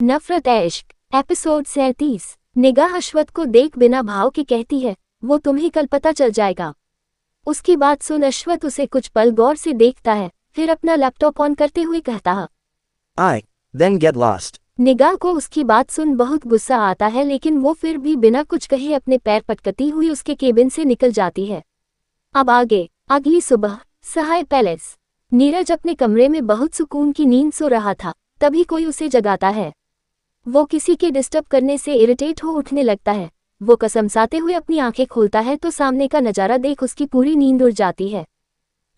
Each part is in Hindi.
नफरत इश्क एपिसोड 37। निगाह अश्वथ को देख बिना भाव के कहती है, वो तुम्हें कल पता चल जाएगा। उसकी बात सुन अश्वथ उसे कुछ पल गौर से देखता है, फिर अपना लैपटॉप ऑन करते हुए कहता है, I then get lost. निगाह को उसकी बात सुन बहुत गुस्सा आता है, लेकिन वो फिर भी बिना कुछ कहे अपने पैर पटकती हुई उसके केबिन से निकल जाती है। अब आगे। अगली सुबह सहाय पैलेस। नीरज अपने कमरे में बहुत सुकून की नींद सो रहा था, तभी कोई उसे जगाता है। वो किसी के डिस्टर्ब करने से इरिटेट हो उठने लगता है। वो कसमसाते हुए अपनी आंखें खोलता है तो सामने का नज़ारा देख उसकी पूरी नींद उड़ जाती है।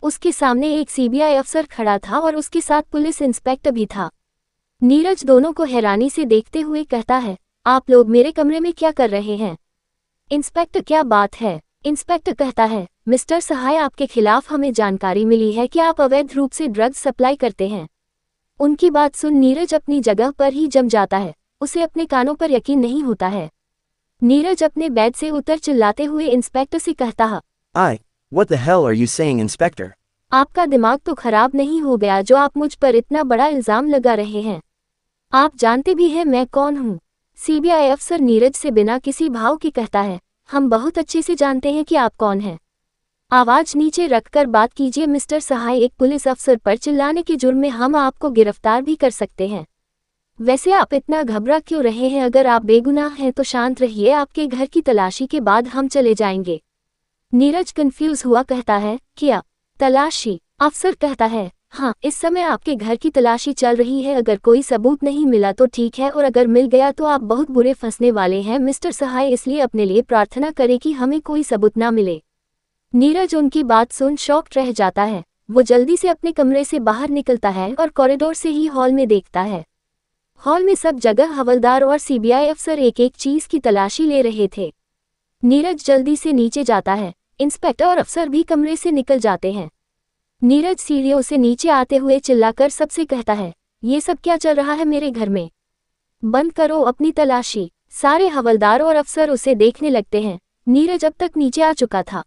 उसके सामने एक सीबीआई अफसर खड़ा था और उसके साथ पुलिस इंस्पेक्टर भी था। नीरज दोनों को हैरानी से देखते हुए कहता है, आप लोग मेरे कमरे में क्या कर रहे हैं? इंस्पेक्टर, क्या बात है? इंस्पेक्टर कहता है, मिस्टर सहाय, आपके खिलाफ हमें जानकारी मिली है कि आप अवैध रूप से ड्रग्स सप्लाई करते हैं। उनकी बात सुन नीरज अपनी जगह पर ही जम जाता है। उसे अपने कानों पर यकीन नहीं होता है। नीरज अपने बेड से उतर चिल्लाते हुए इंस्पेक्टर से कहता है, What the hell are you saying, Inspector? आपका दिमाग तो खराब नहीं हो गया जो आप मुझ पर इतना बड़ा इल्जाम लगा रहे हैं? आप जानते भी हैं मैं कौन हूँ? सीबीआई अफसर नीरज से बिना किसी भाव के कहता है, हम बहुत अच्छे से जानते हैं कि आप कौन हैं। आवाज नीचे रखकर बात कीजिए मिस्टर सहाय, एक पुलिस अफसर पर चिल्लाने के जुर्म में हम आपको गिरफ्तार भी कर सकते हैं। वैसे आप इतना घबरा क्यों रहे हैं? अगर आप बेगुनाह हैं तो शांत रहिए, आपके घर की तलाशी के बाद हम चले जाएंगे। नीरज कंफ्यूज हुआ कहता है, क्या तलाशी? अफसर कहता है, हाँ, इस समय आपके घर की तलाशी चल रही है। अगर कोई सबूत नहीं मिला तो ठीक है, और अगर मिल गया तो आप बहुत बुरे फंसने वाले हैं मिस्टर सहाय, इसलिए अपने लिए प्रार्थना करें कि हमें कोई सबूत ना मिले। नीरज उनकी बात सुन शॉक्ड रह जाता है। वो जल्दी से अपने कमरे से बाहर निकलता है और कॉरिडोर से ही हॉल में देखता है। हॉल में सब जगह हवलदार और सीबीआई अफसर एक एक चीज की तलाशी ले रहे थे। नीरज जल्दी से नीचे जाता है। इंस्पेक्टर और अफसर भी कमरे से निकल जाते हैं। नीरज सीढ़ियों से नीचे आते हुए चिल्लाकर सबसे कहता है, ये सब क्या चल रहा है मेरे घर में? बंद करो अपनी तलाशी। सारे हवलदार और अफसर उसे देखने लगते हैं। नीरज अब तक नीचे आ चुका था।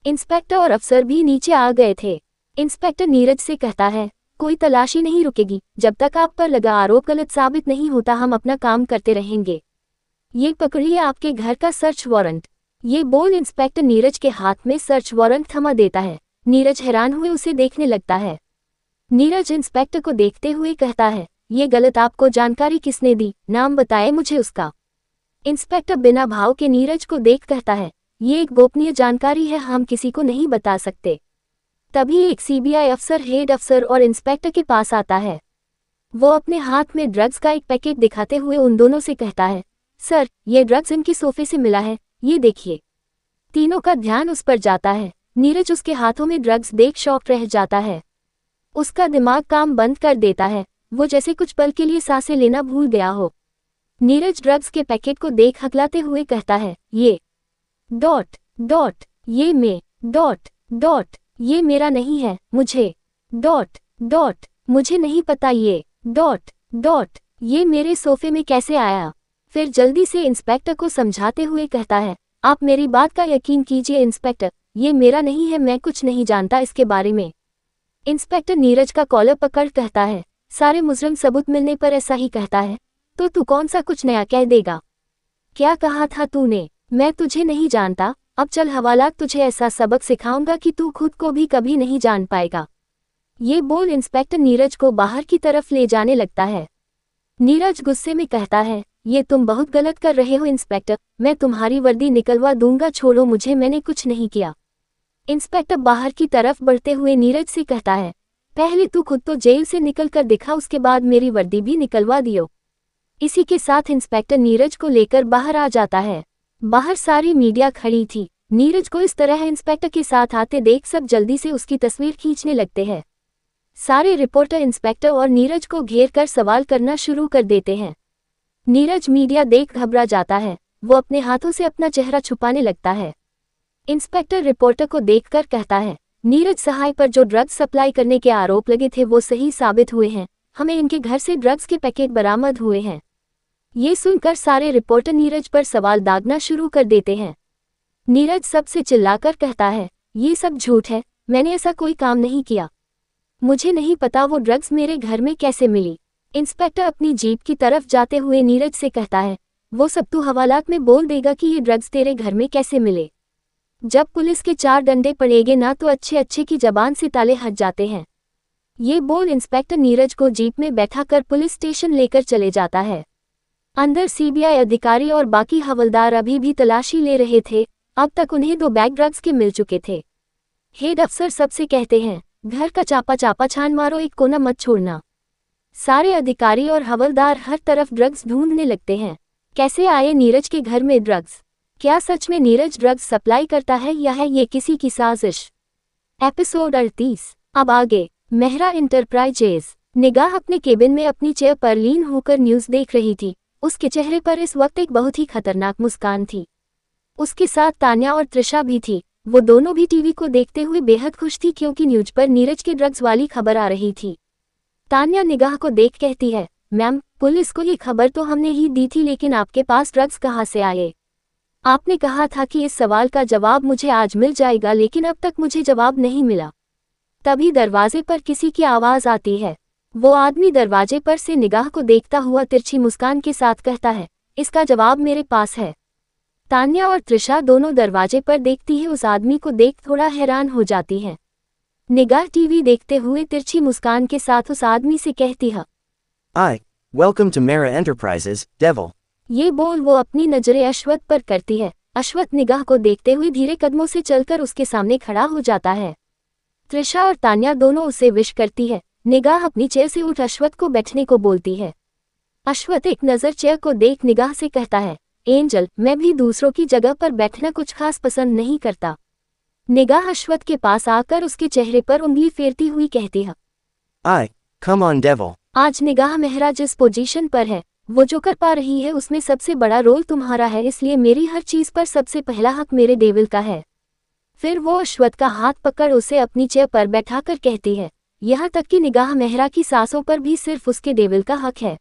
इंस्पेक्टर और अफसर भी नीचे आ गए थे। इंस्पेक्टर नीरज से कहता है, कोई तलाशी नहीं रुकेगी जब तक आप पर लगा आरोप गलत साबित नहीं होता। हम अपना काम करते रहेंगे। ये पकड़िए आपके घर का सर्च वारंट। ये बोल इंस्पेक्टर नीरज के हाथ में सर्च वारंट थमा देता है। नीरज हैरान हुए उसे देखने लगता है। नीरज इंस्पेक्टर को देखते हुए कहता है, ये गलत आपको जानकारी किसने दी? नाम बताए मुझे उसका। इंस्पेक्टर बिना भाव के नीरज को देख कहता है, ये एक गोपनीय जानकारी है, हम किसी को नहीं बता सकते। तभी एक सीबीआई अफसर हेड अफसर और इंस्पेक्टर के पास आता है। वो अपने हाथ में ड्रग्स का एक पैकेट दिखाते हुए उन दोनों से कहता है, सर, ये ड्रग्स इनकी सोफे से मिला है, ये देखिए। तीनों का ध्यान उस पर जाता है। नीरज उसके हाथों में ड्रग्स देख शॉक रह जाता है। उसका दिमाग काम बंद कर देता है। वो जैसे कुछ पल के लिए सांसें लेना भूल गया हो। नीरज ड्रग्स के पैकेट को देख हकलाते हुए कहता है, ये डॉट डॉट ये मैं डॉट डॉट ये मेरा नहीं है, मुझे डॉट डॉट मुझे नहीं पता, ये डॉट डॉट ये मेरे सोफे में कैसे आया? फिर जल्दी से इंस्पेक्टर को समझाते हुए कहता है, आप मेरी बात का यकीन कीजिए इंस्पेक्टर, ये मेरा नहीं है, मैं कुछ नहीं जानता इसके बारे में। इंस्पेक्टर नीरज का कॉलर पकड़ कहता है, सारे मुजरिम सबूत मिलने पर ऐसा ही कहता है, तो तू कौन सा कुछ नया कह देगा? क्या कहा था तूने? मैं तुझे नहीं जानता, अब चल हवालात तुझे ऐसा सबक सिखाऊंगा कि तू खुद को भी कभी नहीं जान पाएगा। ये बोल इंस्पेक्टर नीरज को बाहर की तरफ ले जाने लगता है। नीरज गुस्से में कहता है, ये तुम बहुत गलत कर रहे हो इंस्पेक्टर, मैं तुम्हारी वर्दी निकलवा दूंगा, छोड़ो मुझे, मैंने कुछ नहीं किया। इंस्पेक्टर बाहर की तरफ बढ़ते हुए नीरज से कहता है, पहले तू खुद तो जेल से निकल कर दिखा, उसके बाद मेरी वर्दी भी निकलवा दियो। इसी के साथ इंस्पेक्टर नीरज को लेकर बाहर आ जाता है। बाहर सारी मीडिया खड़ी थी। नीरज को इस तरह इंस्पेक्टर के साथ आते देख सब जल्दी से उसकी तस्वीर खींचने लगते हैं। सारे रिपोर्टर इंस्पेक्टर और नीरज को घेर कर सवाल करना शुरू कर देते हैं। नीरज मीडिया देख घबरा जाता है। वो अपने हाथों से अपना चेहरा छुपाने लगता है। इंस्पेक्टर रिपोर्टर को देखकर कहता है, नीरज सहाय पर जो ड्रग्स सप्लाई करने के आरोप लगे थे वो सही साबित हुए हैं। हमें इनके घर से ड्रग्स के पैकेट बरामद हुए हैं। ये सुनकर सारे रिपोर्टर नीरज पर सवाल दागना शुरू कर देते हैं। नीरज सबसे चिल्लाकर कहता है, ये सब झूठ है, मैंने ऐसा कोई काम नहीं किया। मुझे नहीं पता वो ड्रग्स मेरे घर में कैसे मिली। इंस्पेक्टर अपनी जीप की तरफ जाते हुए नीरज से कहता है, वो सब तू हवालात में बोल देगा कि ये ड्रग्स तेरे घर में कैसे मिले। जब पुलिस के 4 डंडे पड़ेंगे ना तो अच्छे अच्छे की जबान से ताले हट जाते हैं। ये बोल इंस्पेक्टर नीरज को जीप में बैठाकर पुलिस स्टेशन लेकर चले जाता है। अंदर सीबीआई अधिकारी और बाकी हवलदार अभी भी तलाशी ले रहे थे। अब तक उन्हें 2 बैग ड्रग्स के मिल चुके थे। हेड अफसर सबसे कहते हैं, घर का चापा चापा छान मारो, एक कोना मत छोड़ना। सारे अधिकारी और हवलदार हर तरफ ड्रग्स ढूंढने लगते हैं। कैसे आए नीरज के घर में ड्रग्स? क्या सच में नीरज ड्रग्स सप्लाई करता है या है ये किसी की साजिश? एपिसोड 38। अब आगे। मेहरा इंटरप्राइजेज। निगाह अपने केबिन में अपनी चेयर पर लीन होकर न्यूज़ देख रही थी। उसके चेहरे पर इस वक्त एक बहुत ही खतरनाक मुस्कान थी। उसके साथ तान्या और त्रिशा भी थी। वो दोनों भी टीवी को देखते हुए बेहद खुश थी क्योंकि न्यूज पर नीरज के ड्रग्स वाली खबर आ रही थी। तान्या निगाह को देख कहती है, मैम, पुलिस को ये खबर तो हमने ही दी थी, लेकिन आपके पास ड्रग्स कहाँ से आए? आपने कहा था कि इस सवाल का जवाब मुझे आज मिल जाएगा, लेकिन अब तक मुझे जवाब नहीं मिला। तभी दरवाजे पर किसी की आवाज़ आती है। वो आदमी दरवाजे पर से निगाह को देखता हुआ तिरछी मुस्कान के साथ कहता है, इसका जवाब मेरे पास है। तान्या और त्रिशा दोनों दरवाजे पर देखती है। उस आदमी को देख थोड़ा हैरान हो जाती है। निगाह टीवी देखते हुए तिरछी मुस्कान के साथ उस आदमी से कहती है, Welcome to Mera Enterprises, Devil. ये बोल वो अपनी नजरें अश्वथ पर करती है। अश्वथ निगाह को देखते हुए धीरे कदमों से चलकर उसके सामने खड़ा हो जाता है। त्रिशा और तान्या दोनों उसे विश करती है। निगाह अपनी चेयर से उठ अश्वथ को बैठने को बोलती है। अश्वथ एक नज़र चेयर को देख निगाह से कहता है, एंजल, मैं भी दूसरों की जगह पर बैठना कुछ खास पसंद नहीं करता। निगाह अश्वथ के पास आकर उसके चेहरे पर उंगली फेरती हुई कहती है, Come on, Devil. आज निगाह मेहरा जिस पोजीशन पर है, वो जो कर पा रही है उसमें सबसे बड़ा रोल तुम्हारा है, इसलिए मेरी हर चीज पर सबसे पहला हक मेरे डेविल का है। फिर वो अश्वथ का हाथ पकड़ उसे अपनी चेयर पर बैठाकर कहती है, यहाँ तक कि निगाह मेहरा की सांसों पर भी सिर्फ उसके डेविल का हक है।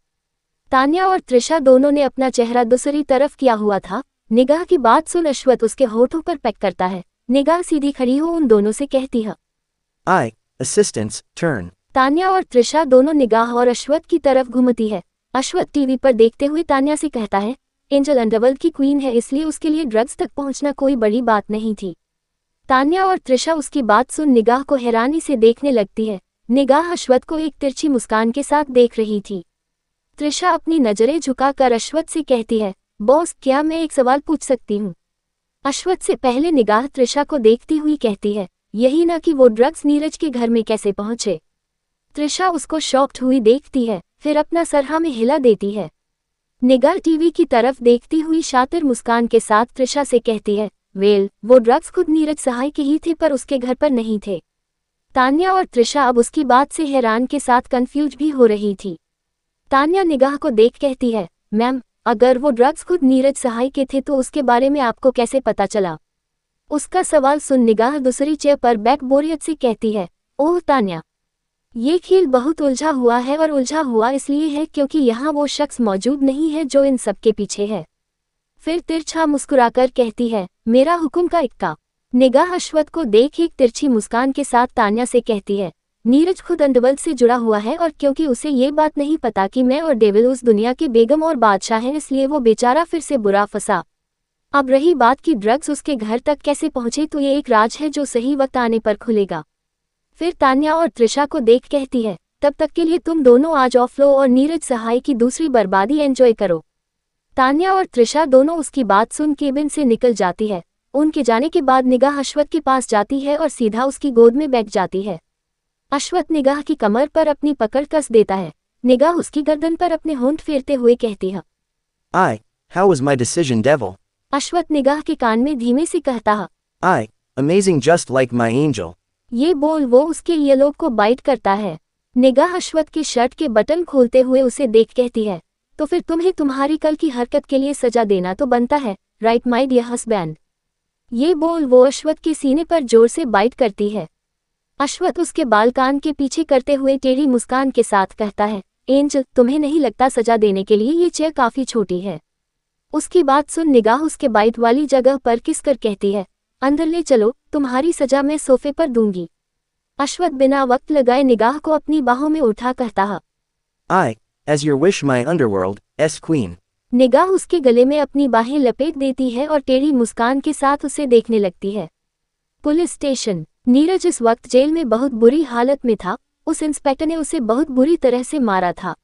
तान्या और त्रिशा दोनों ने अपना चेहरा दूसरी तरफ किया हुआ था। निगाह की बात सुन अश्वथ उसके होठों पर पैक करता है। निगाह सीधी खड़ी हो उन दोनों से कहती है, Assistants, turn. तान्या और त्रिशा दोनों निगाह और अश्वथ की तरफ घूमती है। अश्वथ टीवी पर देखते हुए तान्या से कहता है, एंजल अंडरवर्ल्ड की क्वीन है, इसलिए उसके लिए ड्रग्स तक पहुंचना कोई बड़ी बात नहीं थी। तान्या और त्रिशा उसकी बात सुन निगाह को हैरानी से देखने लगती है। निगाह अश्वथ को एक तिरछी मुस्कान के साथ देख रही थी। त्रिशा अपनी नजरें झुकाकर अश्वथ से कहती है, बॉस, क्या मैं एक सवाल पूछ सकती हूँ? अश्वथ से पहले निगाह त्रिशा को देखती हुई कहती है, यही ना कि वो ड्रग्स नीरज के घर में कैसे पहुंचे? त्रिशा उसको शॉक्ड हुई देखती है, फिर अपना सर हाँ में हिला देती है। निगाह टीवी की तरफ देखती हुई शातिर मुस्कान के साथ त्रिशा से कहती है, वेल, वो ड्रग्स खुद नीरज सहाय के ही थे पर उसके घर पर नहीं थे। तान्या और त्रिशा अब उसकी बात से हैरान के साथ कंफ्यूज भी हो रही थी। तान्या निगाह को देख कहती है, मैम, अगर वो ड्रग्स खुद नीरज सहाय के थे तो उसके बारे में आपको कैसे पता चला? उसका सवाल सुन निगाह दूसरी चेयर पर बैठ बोरियत से कहती है, ओह तान्या, ये खेल बहुत उलझा हुआ है, और उलझा हुआ इसलिए है क्योंकि यहाँ वो शख्स मौजूद नहीं है जो इन सब के पीछे है। फिर तिरछा मुस्कुराकर कहती है, मेरा हुक्म का इक्का। निगाह अश्वथ को देख एक तिरछी मुस्कान के साथ तान्या से कहती है, नीरज खुद अंडरवर्ल्ड से जुड़ा हुआ है, और क्योंकि उसे ये बात नहीं पता कि मैं और डेविल उस दुनिया के बेगम और बादशाह हैं, इसलिए वो बेचारा फिर से बुरा फंसा। अब रही बात कि ड्रग्स उसके घर तक कैसे पहुंचे, तो ये एक राज है जो सही वक्त आने पर खुलेगा। फिर तान्या और त्रिशा को देख कहती है, तब तक के लिए तुम दोनों आज ऑफ लो और नीरज सहाय की दूसरी बर्बादी एंजॉय करो। तान्या और त्रिशा दोनों उसकी बात सुन केबिन से निकल जाती है। उनके जाने के बाद निगाह अश्वथ के पास जाती है और सीधा उसकी गोद में बैठ जाती है। अश्वथ निगाह की कमर पर अपनी पकड़ कस देता है। निगाह उसकी गर्दन पर अपने होंठ फेरते हुए कहती है, How was my decision, Devil? Ashwath निगाह के कान में धीमे से कहता है, Amazing, just like my angel. ये बोल वो उसके ईयरलोब को बाइट करता है। निगाह अश्वथ की शर्ट के बटन खोलते हुए उसे देख कहती है, तो फिर तुम्हें तुम्हारी कल की हरकत के लिए सजा देना तो बनता है, राइट माय डियर हस्बैंड। ये बोल वो अश्वथ के सीने पर जोर से बाइट करती है। अश्वथ उसके बाल कान के पीछे करते हुए टेढ़ी मुस्कान के साथ कहता है, एंजल, तुम्हें नहीं लगता सजा देने के लिए ये चेयर काफी छोटी है? उसकी बात सुन निगाह उसके बाइट वाली जगह पर किस कर कहती है, अंदर ले चलो, तुम्हारी सजा मैं सोफे पर दूंगी। अश्वथ बिना वक्त लगाए निगाह को अपनी बाहों में उठा कहता है, As your wish, my underworld, S Queen. निगाह उसके गले में अपनी बाहें लपेट देती है और टेढ़ी मुस्कान के साथ उसे देखने लगती है। Police station. नीरज इस वक्त जेल में बहुत बुरी हालत में था। उस इंस्पेक्टर ने उसे बहुत बुरी तरह से मारा था।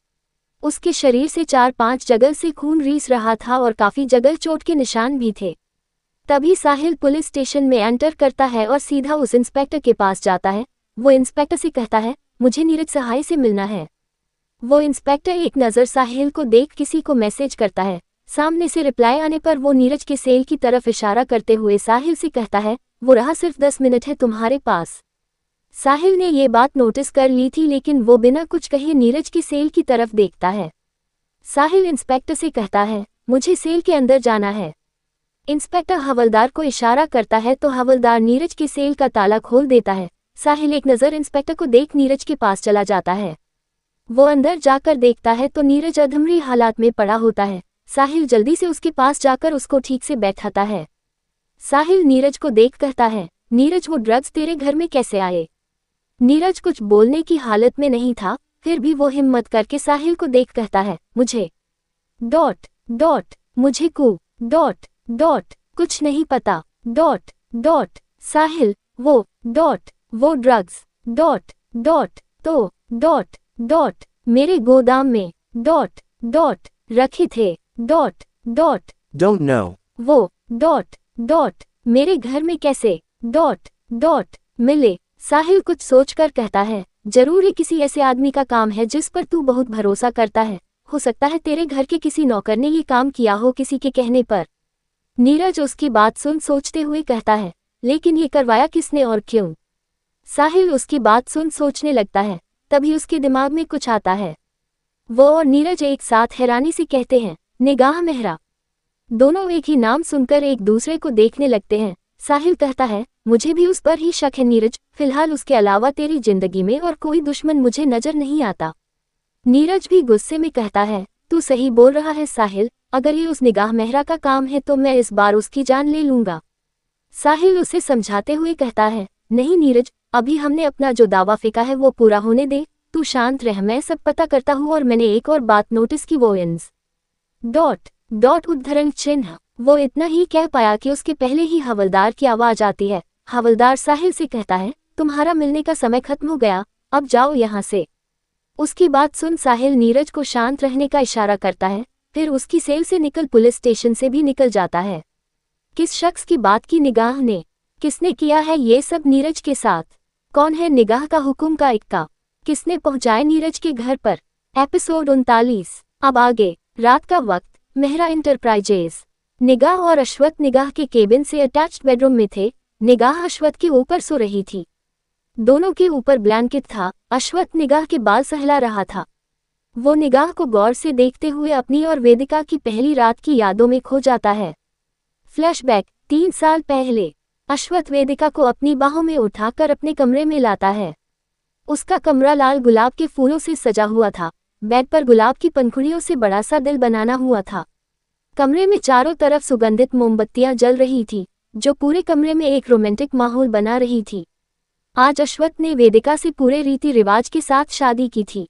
उसके शरीर से 4-5 जगह से खून रीस रहा था और काफी जगह चोट के निशान भी थे। तभी साहिल पुलिस स्टेशन में एंटर करता है और सीधा उस इंस्पेक्टर के पास जाता है। वो इंस्पेक्टर से कहता है, मुझे नीरज सहाय से मिलना है। वो इंस्पेक्टर एक नज़र साहिल को देख किसी को मैसेज करता है। सामने से रिप्लाई आने पर वो नीरज के सेल की तरफ इशारा करते हुए साहिल से कहता है, वो रहा सिर्फ 10 मिनट है तुम्हारे पास। साहिल ने ये बात नोटिस कर ली थी, लेकिन वो बिना कुछ कहे नीरज की सेल की तरफ देखता है। साहिल इंस्पेक्टर से कहता है, मुझे सेल के अंदर जाना है। इंस्पेक्टर हवलदार को इशारा करता है तो हवलदार नीरज के सेल का ताला खोल देता है। साहिल एक नज़र इंस्पेक्टर को देख नीरज के पास चला जाता है। वो अंदर जाकर देखता है तो नीरज अधमरी हालात में पड़ा होता है। साहिल जल्दी से उसके पास जाकर उसको ठीक से बैठाता है। साहिल नीरज को देख कहता है, नीरज वो ड्रग्स तेरे घर में कैसे आए? नीरज कुछ बोलने की हालत में नहीं था, फिर भी वो हिम्मत करके साहिल को देख कहता है, मुझे मुझे कुछ नहीं पता साहिल वो ड्रग्स तो मेरे गोदाम में रखे थे Don't know. वो मेरे घर में कैसे मिले? साहिल कुछ सोचकर कहता है, जरूर ये किसी ऐसे आदमी का काम है जिस पर तू बहुत भरोसा करता है। हो सकता है तेरे घर के किसी नौकर ने ये काम किया हो किसी के कहने पर। नीरज उसकी बात सुन सोचते हुए कहता है, लेकिन ये करवाया किसने और क्यों? साहिल उसकी बात सुन सोचने लगता है, तभी उसके दिमाग में कुछ आता है। वो और नीरज एक साथ हैरानी से कहते हैं, निगाह मेहरा। दोनों एक ही नाम सुनकर एक दूसरे को देखने लगते हैं। साहिल कहता है, मुझे भी उस पर ही शक है नीरज, फिलहाल उसके अलावा तेरी जिंदगी में और कोई दुश्मन मुझे नजर नहीं आता। नीरज भी गुस्से में कहता है, तू सही बोल रहा है साहिल, अगर ये उस निगाह मेहरा का काम है तो मैं इस बार उसकी जान ले लूंगा। साहिल उसे समझाते हुए कहता है, नहीं नीरज, अभी हमने अपना जो दावा फेंका है वो पूरा होने दे, तू शांत रह, मैं सब पता करता हूँ। और मैंने एक और बात नोटिस की, वो इंस उद्धरण चिन्ह। वो इतना ही कह पाया कि उसके पहले ही हवलदार की आवाज आती है। हवलदार साहिल से कहता है, तुम्हारा मिलने का समय खत्म हो गया, अब जाओ यहाँ से। उसकी बात सुन साहिल नीरज को शांत रहने का इशारा करता है, फिर उसकी सेल से निकल पुलिस स्टेशन से भी निकल जाता है। किस शख्स की बात की निगाह ने? किसने किया है ये सब नीरज के साथ? कौन है निगाह का हुक्म का इक्का? किसने पहुंचाए नीरज के घर पर? एपिसोड 39। अब आगे। रात का वक्त। मेहरा इंटरप्राइजेज। निगाह और अश्वत निगाह के केबिन से अटैच्ड बेडरूम में थे। निगाह अश्वत के ऊपर सो रही थी। दोनों के ऊपर ब्लैंकेट था। अश्वत निगाह के बाल सहला रहा था। वो निगाह को गौर से देखते हुए अपनी और वेदिका की पहली रात की यादों में खो जाता है। फ्लैशबैक। 3 साल पहले। अश्वत वेदिका को अपनी बाहों में उठाकर अपने कमरे में लाता है। उसका कमरा लाल गुलाब के फूलों से सजा हुआ था। बेड पर गुलाब की पंखुड़ियों से बड़ा सा दिल बनाना हुआ था। कमरे में चारों तरफ सुगंधित मोमबत्तियां जल रही थी, जो पूरे कमरे में एक रोमांटिक माहौल बना रही थी। आज अश्वत ने वेदिका से पूरे रीति रिवाज के साथ शादी की थी।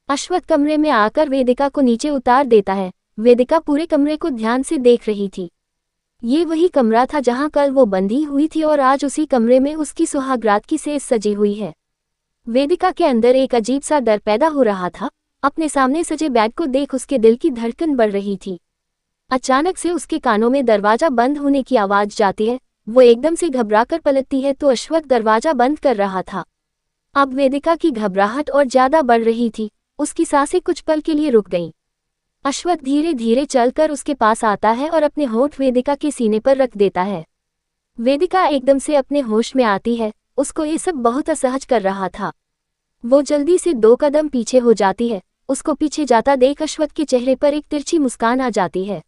अश्वत कमरे में आकर वेदिका को नीचे उतार देता है। वेदिका पूरे कमरे को ध्यान से देख रही थी। ये वही कमरा था जहां कल वो बंधी हुई थी और आज उसी कमरे में उसकी सुहागरात की सेज सजी हुई है। वेदिका के अंदर एक अजीब सा डर पैदा हो रहा था। अपने सामने सजे बेड को देख उसके दिल की धड़कन बढ़ रही थी। अचानक से उसके कानों में दरवाजा बंद होने की आवाज जाती है। वो एकदम से घबराकर पलटती है तो अश्वत दरवाजा बंद कर रहा था। अब वेदिका की घबराहट और ज्यादा बढ़ रही थी। उसकी सांसें कुछ पल के लिए रुक गईं। अश्वत धीरे धीरे चलकर उसके पास आता है और अपने होंठ वेदिका के सीने पर रख देता है। वेदिका एकदम से अपने होश में आती है। उसको ये सब बहुत असहज कर रहा था। वो जल्दी से 2 कदम पीछे हो जाती है। उसको पीछे जाता देख अश्वत के चेहरे पर एक तिरछी मुस्कान आ जाती है।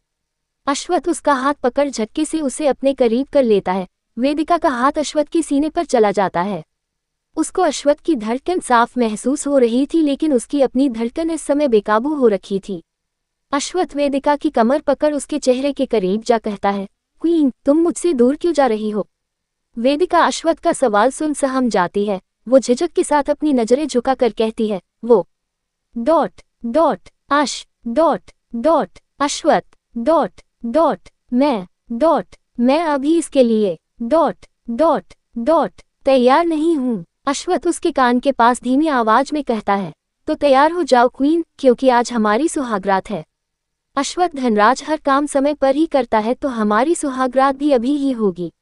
अश्वत उसका हाथ पकड़ झटके से उसे अपने करीब कर लेता है। वेदिका का हाथ अश्वत के सीने पर चला जाता है। उसको अश्वत की धड़कन साफ महसूस हो रही थी, लेकिन उसकी अपनी धड़कन इस समय बेकाबू हो रखी थी। अश्वत वेदिका की कमर पकड़ उसके चेहरे के करीब जा कहता है, क्वीन, तुम मुझसे दूर क्यों जा रही हो? वेदिका अश्वत का सवाल सुन सहम जाती है। वो झिझक के साथ अपनी नजरें झुकाकर कहती है, वो अश्वत मैं अभी इसके लिए तैयार नहीं हूँ। अश्वत उसके कान के पास धीमी आवाज में कहता है, तो तैयार हो जाओ क्वीन, क्योंकि आज हमारी सुहागरात है। अश्वत धनराज हर काम समय पर ही करता है, तो हमारी सुहागरात भी अभी ही होगी।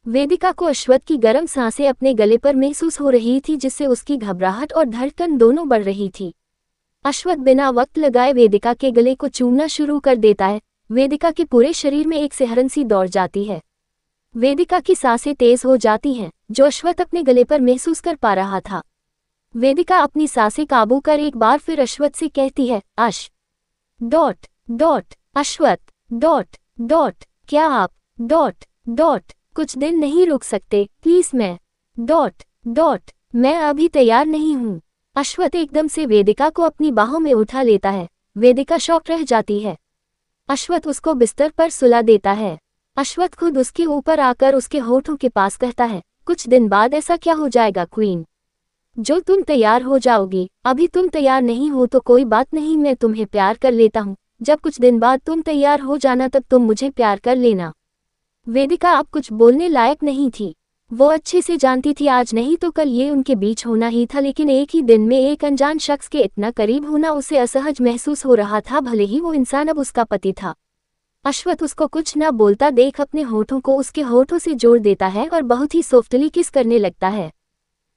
वेदिका को अश्वत की गर्म सांसें अपने गले पर महसूस हो रही थी, जिससे उसकी घबराहट और धड़कन दोनों बढ़ रही थी। अश्वत बिना वक्त लगाए वेदिका के गले को चूमना शुरू कर देता है। वेदिका के पूरे शरीर में एक सिहरन सी दौड़ जाती है। वेदिका की सांसें तेज हो जाती हैं, जो अश्वत अपने गले पर महसूस कर पा रहा था। वेदिका अपनी सांसें काबू कर एक बार फिर अश्वत से कहती है, अश्वत क्या आप कुछ दिन नहीं रुक सकते प्लीज? मैं अभी तैयार नहीं हूँ। अश्वत एकदम से वेदिका को अपनी बाहों में उठा लेता है। वेदिका शॉक रह जाती है। अश्वत उसको बिस्तर पर सुला देता है। अश्वत खुद उसके ऊपर आकर उसके होठों के पास कहता है, कुछ दिन बाद ऐसा क्या हो जाएगा क्वीन, जो तुम तैयार हो जाओगी? अभी तुम तैयार नहीं हो तो कोई बात नहीं, मैं तुम्हें प्यार कर लेता हूँ। जब कुछ दिन बाद तुम तैयार हो जाना तब तुम मुझे प्यार कर लेना। वेदिका अब कुछ बोलने लायक नहीं थी। वो अच्छे से जानती थी आज नहीं तो कल ये उनके बीच होना ही था, लेकिन एक ही दिन में एक अनजान शख्स के इतना करीब होना उसे असहज महसूस हो रहा था, भले ही वो इंसान अब उसका पति था। अश्वत उसको कुछ न बोलता देख अपने होठों को उसके होठों से जोड़ देता है और बहुत ही सॉफ्टली किस करने लगता है।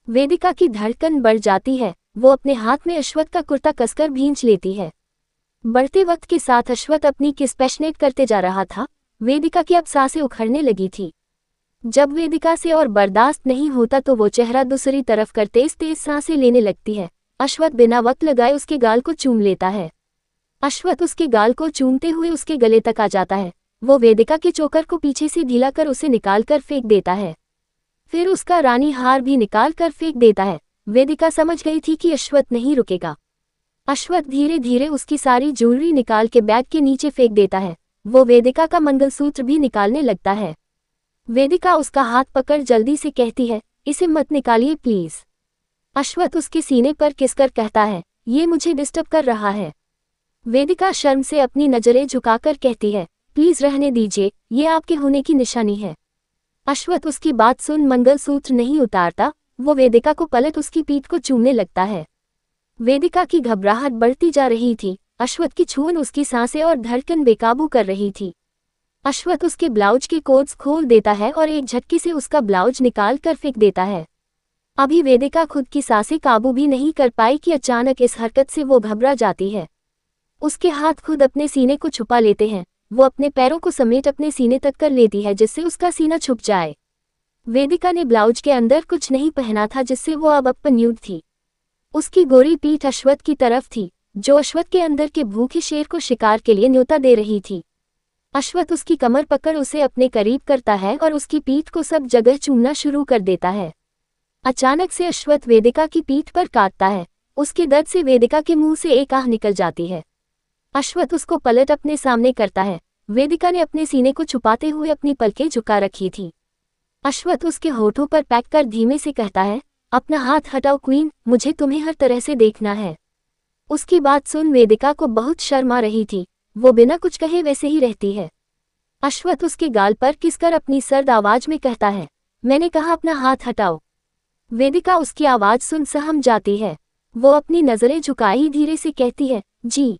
वेदिका की धड़कन बढ़ जाती है। वो अपने हाथ में अश्वत का कुर्ता कसकर भींच लेती है। बढ़ते वक्त के साथ अश्वत अपनी किस पैशनेट करते जा रहा था। वेदिका की अब सांसें उखड़ने लगी थी। जब वेदिका से और बर्दाश्त नहीं होता तो वो चेहरा दूसरी तरफ कर तेज तेज सांसें लेने लगती है। अश्वत बिना वक्त लगाए उसके गाल को चूम लेता है। अश्वत उसके गाल को चूमते हुए उसके गले तक आ जाता है। वो वेदिका के चोकर को पीछे से ढीला कर उसे निकाल कर फेंक देता है। फिर उसका रानी हार भी निकाल कर फेंक देता है। वेदिका समझ गई थी कि अश्वत नहीं रुकेगा। अश्वत धीरे धीरे उसकी सारी ज्वेलरी निकाल के बैग के नीचे फेंक देता है। वो वेदिका का मंगलसूत्र भी निकालने लगता है। वेदिका उसका हाथ पकड़ जल्दी से कहती है, इसे मत निकालिए प्लीज। अश्वत उसके सीने पर किसकर कहता है, ये मुझे डिस्टर्ब कर रहा है। वेदिका शर्म से अपनी नजरें झुकाकर कहती है, प्लीज रहने दीजिए, ये आपके होने की निशानी है। अश्वत उसकी बात सुन मंगलसूत्र नहीं उतारता। वो वेदिका को पलट उसकी पीठ को चूमने लगता है। वेदिका की घबराहट बढ़ती जा रही थी। अश्वत की छून उसकी सांसें और धड़कन बेकाबू कर रही थी। अश्वत उसके ब्लाउज के कोड्स खोल देता है और एक झटके से उसका ब्लाउज निकाल कर फेंक देता है। अभी वेदिका खुद की सांसें काबू भी नहीं कर पाई कि अचानक इस हरकत से वो घबरा जाती है। उसके हाथ खुद अपने सीने को छुपा लेते हैं। वो अपने पैरों को समेट अपने सीने तक कर लेती है, जिससे उसका सीना छुप जाए। वेदिका ने ब्लाउज के अंदर कुछ नहीं पहना था, जिससे वो अब न्यूड थी। उसकी गोरी पीठ अश्वत की तरफ थी, जो अश्वत के अंदर के भूखे शेर को शिकार के लिए न्योता दे रही थी। अश्वत उसकी कमर पकड़ उसे अपने करीब करता है और उसकी पीठ को सब जगह चूमना शुरू कर देता है। अचानक से अश्वत वेदिका की पीठ पर काटता है। उसके दर्द से वेदिका के मुंह से एक आह निकल जाती है। अश्वत उसको पलट अपने सामने करता है। वेदिका ने अपने सीने को छुपाते हुए अपनी पलकें झुका रखी थी। अश्वत उसके होठों पर पैक कर धीमे से कहता है, अपना हाथ हटाओ क्वीन, मुझे तुम्हें हर तरह से देखना है। उसकी बात सुन वेदिका को बहुत शर्म आ रही थी। वो बिना कुछ कहे वैसे ही रहती है। अश्वत उसके गाल पर किसकर अपनी सर्द आवाज में कहता है, मैंने कहा अपना हाथ हटाओ। वेदिका उसकी आवाज सुन सहम जाती है। वो अपनी नजरें झुकाई धीरे से कहती है, जी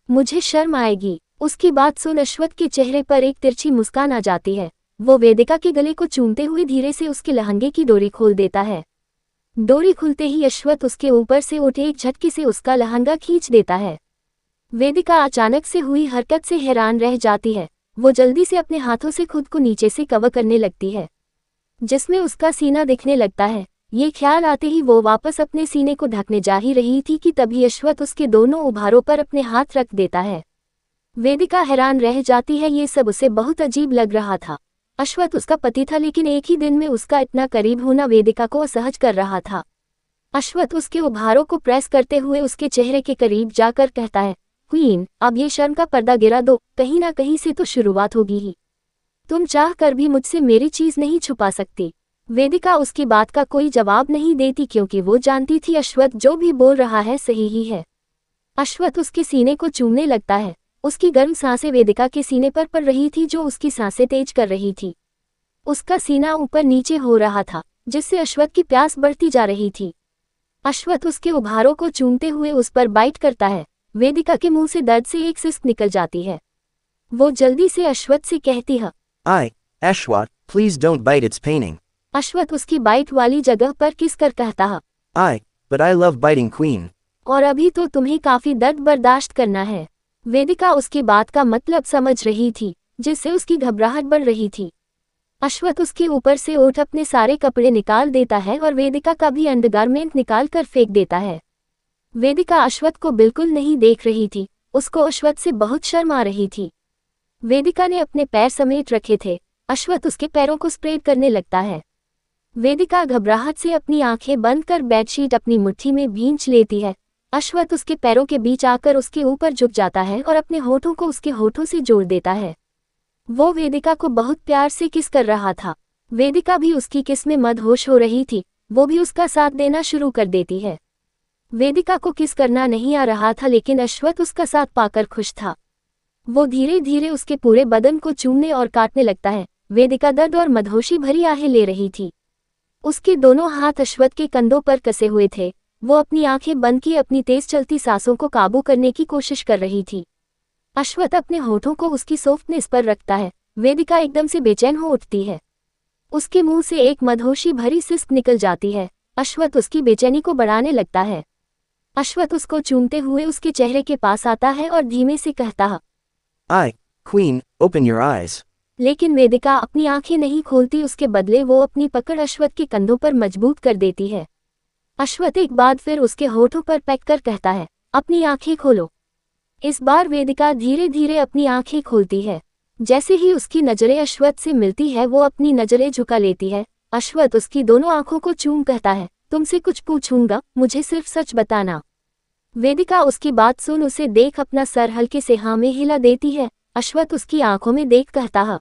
मुझे शर्म आएगी। उसकी बात सुन अश्वत के चेहरे पर एक तिरछी मुस्कान आ जाती है। वो वेदिका के गले को चूमते हुए धीरे से उसके लहंगे की डोरी खोल देता है। डोरी खुलते ही अश्वत उसके ऊपर से उठे एक झटके से उसका लहंगा खींच देता है। वेदिका अचानक से हुई हरकत से हैरान रह जाती है। वो जल्दी से अपने हाथों से खुद को नीचे से कवर करने लगती है, जिसमें उसका सीना दिखने लगता है। ये ख्याल आते ही वो वापस अपने सीने को ढकने जा ही रही थी कि तभी अश्वत उसके दोनों उभारों पर अपने हाथ रख देता है। वेदिका हैरान रह जाती है। ये सब उसे बहुत अजीब लग रहा था। अश्वत उसका पति था, लेकिन एक ही दिन में उसका इतना करीब होना वेदिका को असहज कर रहा था। अश्वत उसके उभारों को प्रेस करते हुए उसके चेहरे के करीब जाकर कहता है, क्वीन, अब ये शर्म का पर्दा गिरा दो, कहीं ना कहीं से तो शुरुआत होगी ही। तुम चाह कर भी मुझसे मेरी चीज नहीं छुपा सकती। वेदिका उसकी बात का कोई जवाब नहीं देती क्योंकि वो जानती थी अश्वथ जो भी बोल रहा है सही ही है। अश्वथ उसके सीने को चूमने लगता है। उसकी गर्म सांसें वेदिका के सीने पर पड़ रही थी जो उसकी सांसें तेज कर रही थी। उसका सीना ऊपर नीचे हो रहा था जिससे अश्वथ की प्यास बढ़ती जा रही थी। अश्वथ उसके उभारों को चूमते हुए उस पर बाइट करता है। वेदिका के मुंह से दर्द से एक सिस्क निकल जाती है। वो जल्दी से अश्वथ से कहती है, Ashwat, please don't bite, it's paining. Ashwath उसकी बाइट वाली जगह पर किस कर कहता है, But I love biting, queen. और अभी तो तुम्हें काफी दर्द बर्दाश्त करना है। वेदिका उसकी बात का मतलब समझ रही थी जिससे उसकी घबराहट बढ़ रही थी। अश्वथ उसके ऊपर से उठ अपने सारे कपड़े निकाल देता है और वेदिका का भी अंडरगारमेंट निकाल कर फेंक देता है। वेदिका अश्वथ को बिल्कुल नहीं देख रही थी, उसको अश्वथ से बहुत शर्म आ रही थी। वेदिका ने अपने पैर समेट रखे थे। अश्वथ उसके पैरों को स्प्रेड करने लगता है। वेदिका घबराहट से अपनी आंखें बंद कर बेडशीट अपनी मुट्ठी में भींच लेती है। अश्वथ उसके पैरों के बीच आकर उसके ऊपर झुक जाता है और अपने होठों को उसके होठों से जोड़ देता है। वो वेदिका को बहुत प्यार से किस कर रहा था। वेदिका भी उसकी किस में मदहोश हो रही थी, वो भी उसका साथ देना शुरू कर देती है। वेदिका को किस करना नहीं आ रहा था लेकिन अश्वथ उसका साथ पाकर खुश था। वो धीरे धीरे उसके पूरे बदन को चूमने और काटने लगता है। वेदिका दर्द और मदहोशी भरी आहें ले रही थी। उसके दोनों हाथ अश्वथ के कंधों पर कसे हुए थे। वो अपनी आंखें बंद किए अपनी तेज चलती सांसों को काबू करने की कोशिश कर रही थी। अश्वथ अपने होठों को उसकी सॉफ्टनेस पर रखता है। वेदिका एकदम से बेचैन हो उठती है। उसके मुंह से एक मदहोशी भरी सिस्क निकल जाती है। अश्वथ उसकी बेचैनी को बढ़ाने लगता है। अश्वथ उसको चूमते हुए उसके चेहरे के पास आता है और धीमे से कहता है, Queen, open your eyes. लेकिन वेदिका अपनी आंखें नहीं खोलती। उसके बदले वो अपनी पकड़ अश्वथ के कंधों पर मजबूत कर देती है। अश्वथ एक बार फिर उसके होठों पर पैक कर कहता है, अपनी आंखें खोलो। इस बार वेदिका धीरे धीरे अपनी आंखें खोलती है। जैसे ही उसकी नजरें अश्वथ से मिलती है वो अपनी नजरें झुका लेती है। अश्वथ उसकी दोनों आंखों को चूम कहता है, तुमसे कुछ पूछूंगा, मुझे सिर्फ सच बताना। वेदिका उसकी बात सुन उसे देख अपना सर हल्के से हाँ में हिला देती है। अश्वथ उसकी आंखों में देख कहता है,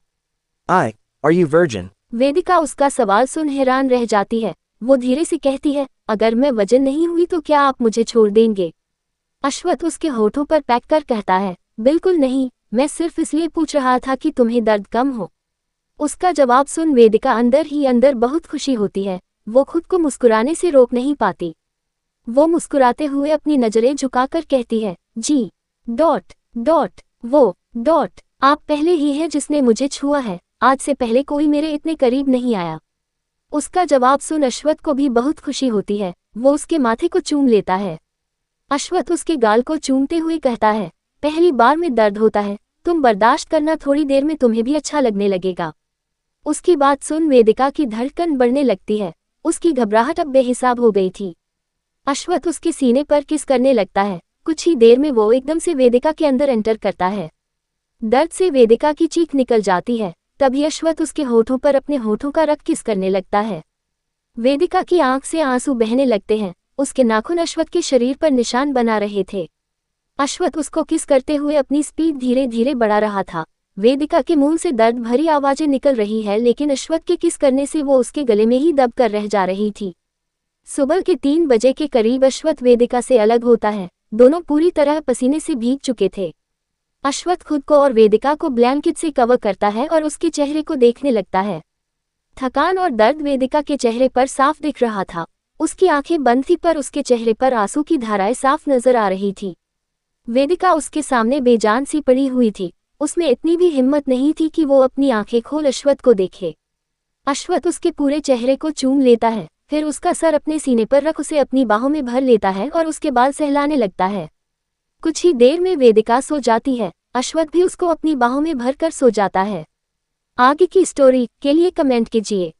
Are you virgin? वेदिका उसका सवाल सुन हैरान रह जाती है। वो धीरे से कहती है, अगर मैं वजन नहीं हुई तो क्या आप मुझे छोड़ देंगे? अश्वथ उसके होठों पर पैक कर कहता है, बिल्कुल नहीं, मैं सिर्फ इसलिए पूछ रहा था कि तुम्हें दर्द कम हो। उसका जवाब सुन वेदिका अंदर ही अंदर बहुत खुशी होती है। वो खुद को मुस्कुराने से रोक नहीं पाती। वो मुस्कुराते हुए अपनी नजरें झुकाकर कहती है, जी वो आप पहले ही है जिसने मुझे छुआ है। आज से पहले कोई मेरे इतने करीब नहीं आया। उसका जवाब सुन अश्वथ को भी बहुत खुशी होती है। वो उसके माथे को चूम लेता है। अश्वथ उसके गाल को चूमते हुए कहता है, पहली बार में दर्द होता है, तुम बर्दाश्त करना, थोड़ी देर में तुम्हें भी अच्छा लगने लगेगा। उसकी बात सुन वेदिका की धड़कन बढ़ने लगती है। उसकी घबराहट अब बेहिसाब हो गई थी। अश्वथ उसके सीने पर किस करने लगता है। कुछ ही देर में वो एकदम से वेदिका के अंदर एंटर करता है। दर्द से वेदिका की चीख निकल जाती है। तभी अश्वथ उसके होठों पर अपने होठों का रख किस करने लगता है। वेदिका की आंख से आंसू बहने लगते हैं। उसके नाखून अश्वथ के शरीर पर निशान बना रहे थे। अश्वथ उसको किस करते हुए अपनी स्पीड धीरे धीरे बढ़ा रहा था। वेदिका के मुंह से दर्द भरी आवाजें निकल रही है लेकिन अश्वथ के किस करने से वो उसके गले में ही दब कर रह जा रही थी। सुबह के 3 बजे के करीब अश्वथ वेदिका से अलग होता है। दोनों पूरी तरह पसीने से भीग चुके थे। अश्वथ खुद को और वेदिका को ब्लैंकेट से कवर करता है और उसके चेहरे को देखने लगता है। थकान और दर्द वेदिका के चेहरे पर साफ दिख रहा था। उसकी आंखें बंद थी पर उसके चेहरे पर आंसू की धाराएं साफ नजर आ रही थी। वेदिका उसके सामने बेजान सी पड़ी हुई थी। उसमें इतनी भी हिम्मत नहीं थी कि वो अपनी आंखें खोल अश्वथ को देखे। अश्वथ उसके पूरे चेहरे को चूम लेता है, फिर उसका सर अपने सीने पर रख उसे अपनी बाहों में भर लेता है और उसके बाल सहलाने लगता है। कुछ ही देर में वेदिका सो जाती है। अश्वथ भी उसको अपनी बाहों में भरकर सो जाता है। आगे की स्टोरी के लिए कमेंट कीजिए।